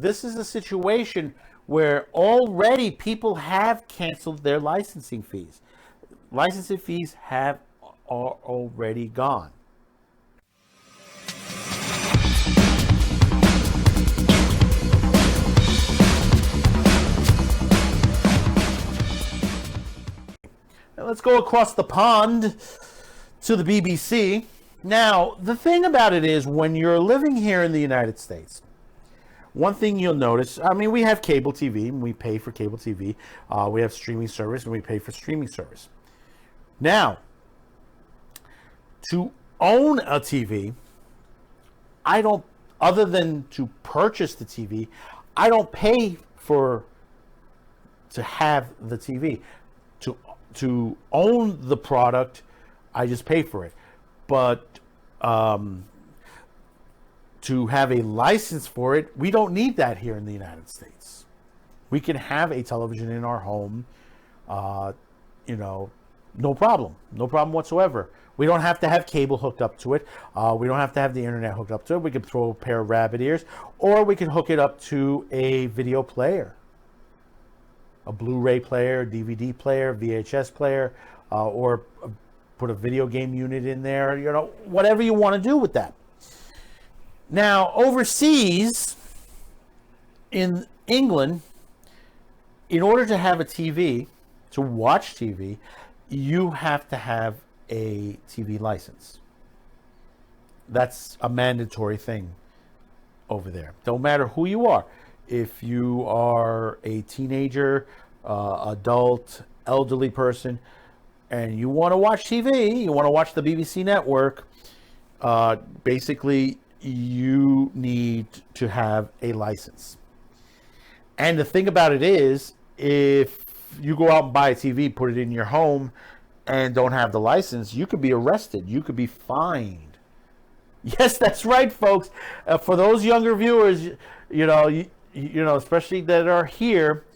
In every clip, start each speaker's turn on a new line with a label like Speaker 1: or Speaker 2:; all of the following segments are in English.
Speaker 1: this is a situation where already people have canceled their licensing fees. Licensing fees are already gone. Now let's go across the pond to the BBC. Now, the thing about it is, when you're living here in the United States, one thing you'll notice, I mean, we have cable TV, and we pay for cable TV. We have streaming service, and we pay for streaming service. Now, to own a TV, I don't, other than to purchase the TV, I don't pay to have the TV. To own the product, I just pay for it. But to have a license for it, we don't need that here in the United States. We can have a television in our home, no problem whatsoever. We don't have to have cable hooked up to it. We don't have to have the internet hooked up to it. We can throw a pair of rabbit ears, or we can hook it up to a video player, a Blu-ray player, DVD player, VHS player, or put a video game unit in there, whatever you want to do with that. Now, overseas, in England, in order to have a TV, to watch TV, you have to have a TV license. That's a mandatory thing over there. Don't matter who you are. If you are a teenager, adult, elderly person, and you want to watch TV, you want to watch the BBC network, basically you need to have a license. And the thing about it is, if you go out and buy a TV, put it in your home, and don't have the license, you could be arrested. You could be fined. Yes, that's right, folks. For those younger viewers, especially that are here,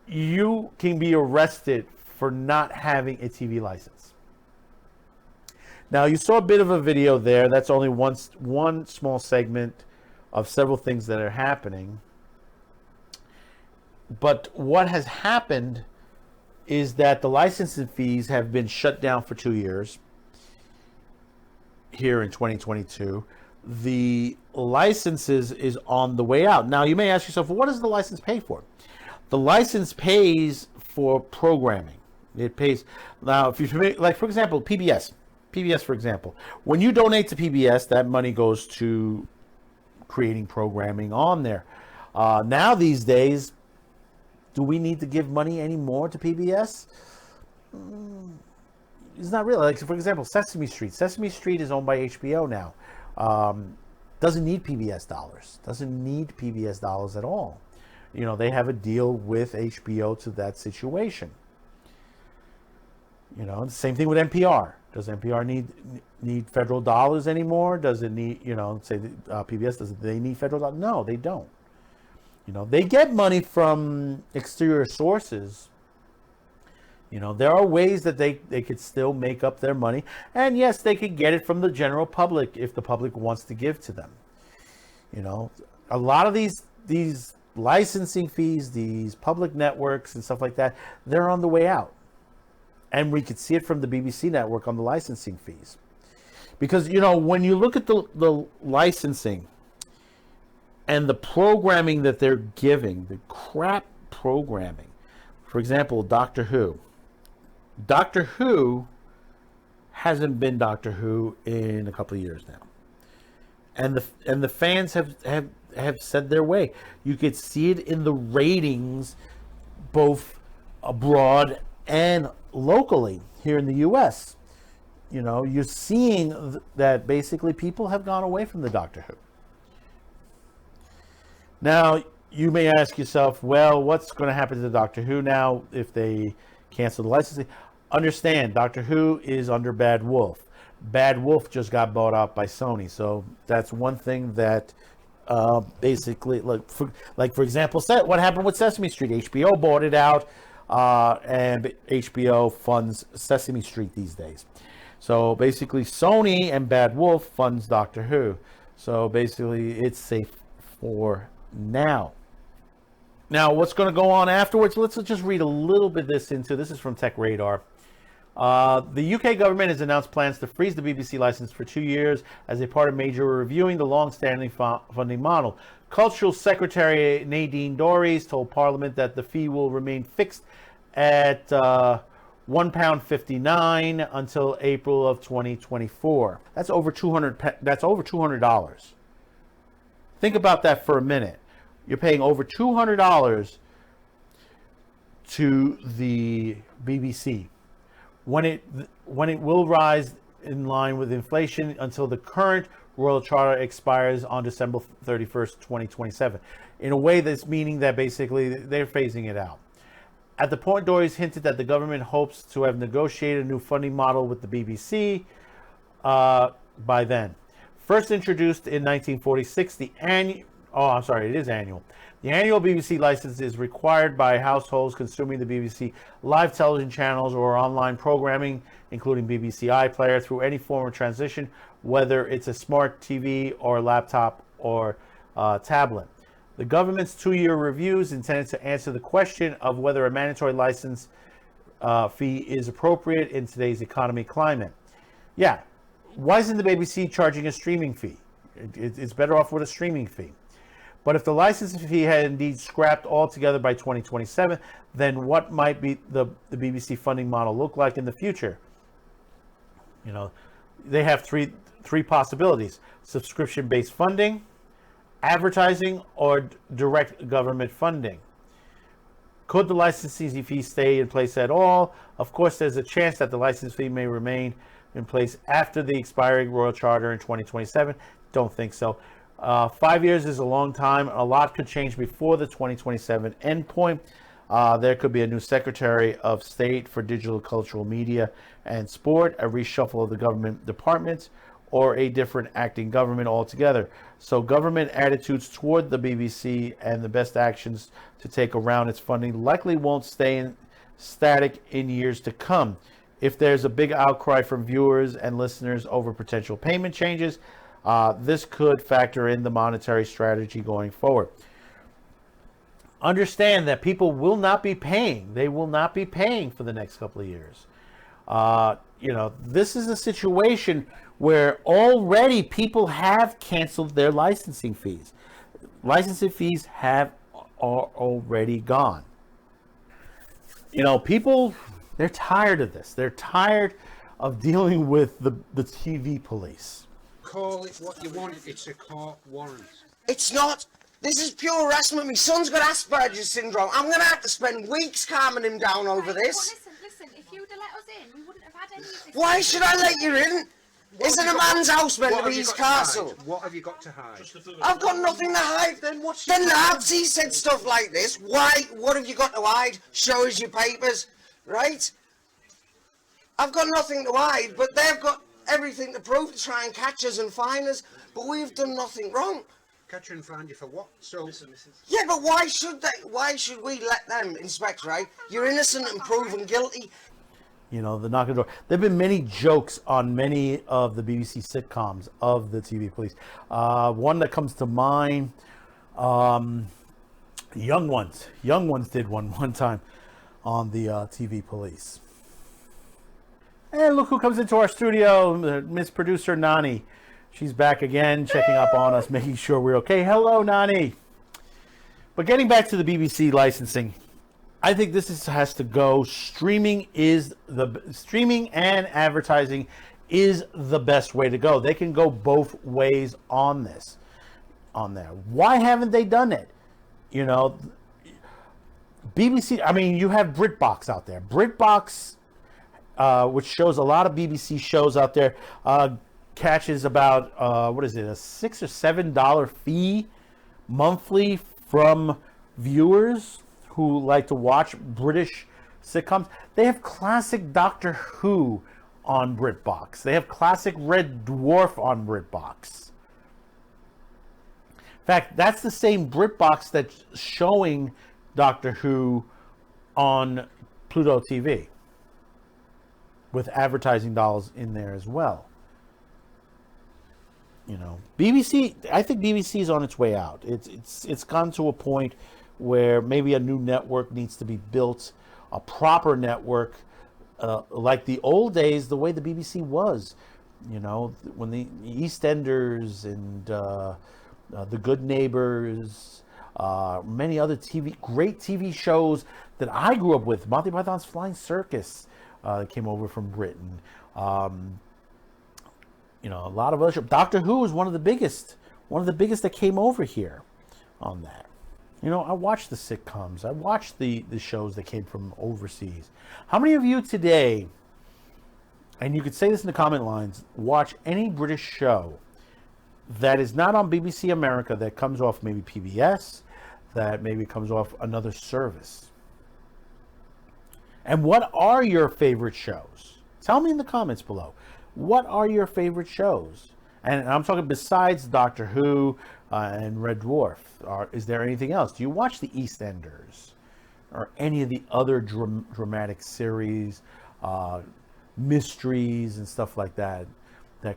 Speaker 1: you can be arrested for not having a TV license. Now, you saw a bit of a video there. That's only one small segment of several things that are happening. But what has happened is that the licensing fees have been shut down for 2 years here in 2022. The licenses is on the way out. Now, you may ask yourself, well, what does the license pay for? The license pays for programming. It pays. Now, if you're like, for example, PBS, for example, when you donate to PBS, that money goes to creating programming on there. Now, these days, do we need to give money anymore to PBS? It's not really. Like, for example, Sesame Street. Sesame Street is owned by HBO now. Doesn't need PBS dollars. Doesn't need PBS dollars at all. They have a deal with HBO to that situation. The same thing with NPR. Does NPR need federal dollars anymore? Does it need, say PBS, does they need federal dollars? No, they don't. They get money from exterior sources. There are ways that they could still make up their money. And yes, they could get it from the general public if the public wants to give to them. A lot of these licensing fees, these public networks and stuff like that, they're on the way out. And we could see it from the BBC network on the licensing fees. Because, when you look at the licensing and the programming that they're giving, the crap programming. For example, Doctor Who. Doctor Who hasn't been Doctor Who in a couple of years now. And the fans have said their way. You could see it in the ratings both abroad and locally here in the US. You're seeing that basically people have gone away from the Doctor Who. Now, you may ask yourself, well, what's going to happen to the Doctor Who now if they cancel the licensing? Understand, Doctor Who is under Bad Wolf. Bad Wolf just got bought out by Sony. So that's one thing that basically, for example, what happened with Sesame Street? HBO bought it out, and HBO funds Sesame Street these days. So basically, Sony and Bad Wolf funds Doctor Who. So basically, it's safe for now. Now, what's going to go on afterwards? Let's just read a little bit this into. This is from Tech Radar. The UK government has announced plans to freeze the BBC license for 2 years as a part of major reviewing the long-standing funding model. Cultural Secretary Nadine Dorries told Parliament that the fee will remain fixed at £1.59 until April of 2024. That's over $200. That's over $200. Think about that for a minute. You're paying over $200 to the BBC when it will rise in line with inflation until the current Royal Charter expires on December 31st, 2027. In a way, that's meaning that basically they're phasing it out. At the point, Dorries hinted that the government hopes to have negotiated a new funding model with the BBC by then. First introduced in 1946, it is annual. The annual BBC license is required by households consuming the BBC live television channels or online programming, including BBC iPlayer, through any form of transition, whether it's a smart TV or laptop or tablet. The government's 2-year review is intended to answer the question of whether a mandatory license fee is appropriate in today's economy climate. Yeah, why isn't the BBC charging a streaming fee? It's better off with a streaming fee. But if the licensing fee had indeed scrapped altogether by 2027, then what might be the BBC funding model look like in the future? You know, they have three possibilities: subscription-based funding, advertising, or direct government funding. Could the licensing fee stay in place at all? Of course, there's a chance that the license fee may remain in place after the expiring Royal Charter in 2027. Don't think so. 5 years is a long time. A lot could change before the 2027 endpoint. There could be a new Secretary of State for Digital, Cultural Media and Sport, a reshuffle of the government departments, or a different acting government altogether. So government attitudes toward the BBC and the best actions to take around its funding likely won't stay static in years to come. If there's a big outcry from viewers and listeners over potential payment changes, this could factor in the monetary strategy going forward. Understand that people will not be paying. They will not be paying for the next couple of years. This is a situation where already people have canceled their licensing fees. Licensing fees are already gone. People, they're tired of this. They're tired of dealing with the TV police.
Speaker 2: Call it what you want. It's a court warrant.
Speaker 3: It's not. This is pure harassment. My son's got Asperger's syndrome. I'm going to have to spend weeks calming him down over this.
Speaker 4: Well, listen. If you'd have let us in, we wouldn't have had any of this.
Speaker 3: Why should I let you in? Isn't a man's house meant to be his castle?
Speaker 2: What have you got to hide?
Speaker 3: I've got nothing to hide. Then what's the Nazis said stuff like this. Why? What have you got to hide? Show us your papers, right? I've got nothing to hide, but they've got everything to prove to try and catch us and fine us, but we've done nothing wrong.
Speaker 2: Catch and find you for what? So,
Speaker 3: yeah, but why should they? Why should we let them inspect? Right? You're innocent and proven guilty.
Speaker 1: The knock on the door. There have been many jokes on many of the BBC sitcoms of the TV police. One that comes to mind, Young Ones. Young Ones did one time on the TV police. And look who comes into our studio, Miss Producer Nani. She's back again, checking up on us, making sure we're okay. Hello, Nani. But getting back to the BBC licensing, I think this has to go. Streaming and advertising is the best way to go. They can go both ways on there. Why haven't they done it? BBC. I mean, you have BritBox out there. BritBox, which shows a lot of BBC shows out there, catches about a $6 or $7 fee monthly from viewers who like to watch British sitcoms. They have classic Doctor Who on BritBox. They have classic Red Dwarf on BritBox. In fact, that's the same BritBox that's showing Doctor Who on Pluto TV, with advertising dollars in there as well. You know, BBC. I think BBC is on its way out. It's gone to a point where maybe a new network needs to be built, a proper network, like the old days, the way the BBC was. You know, when the EastEnders and The Good Neighbors, many other great TV shows that I grew up with. Monty Python's Flying Circus came over from Britain. You know, a lot of other shows. Doctor Who is one of the biggest that came over here on that. You know, I watched the sitcoms. I watched the shows that came from overseas. How many of you today, and you could say this in the comment lines, watch any British show that is not on BBC America, that comes off maybe PBS, that maybe comes off another service? And what are your favorite shows? Tell me in the comments below. What are your favorite shows? And I'm talking besides Doctor Who and Red Dwarf. Is there anything else? Do you watch the EastEnders or any of the other dramatic series, mysteries and stuff like that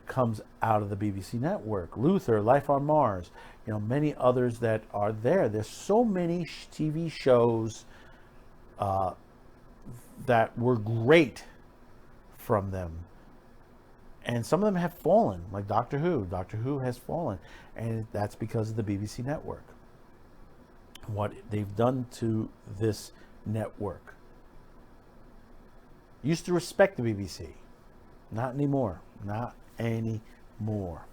Speaker 1: comes out of the BBC network? Luther, Life on Mars, you know, many others that are there. There's so many TV shows that were great from them. And some of them have fallen, like Doctor Who. Doctor Who has fallen, and that's because of the BBC network. What they've done to this network. Used to respect the BBC. Not anymore. Not anymore.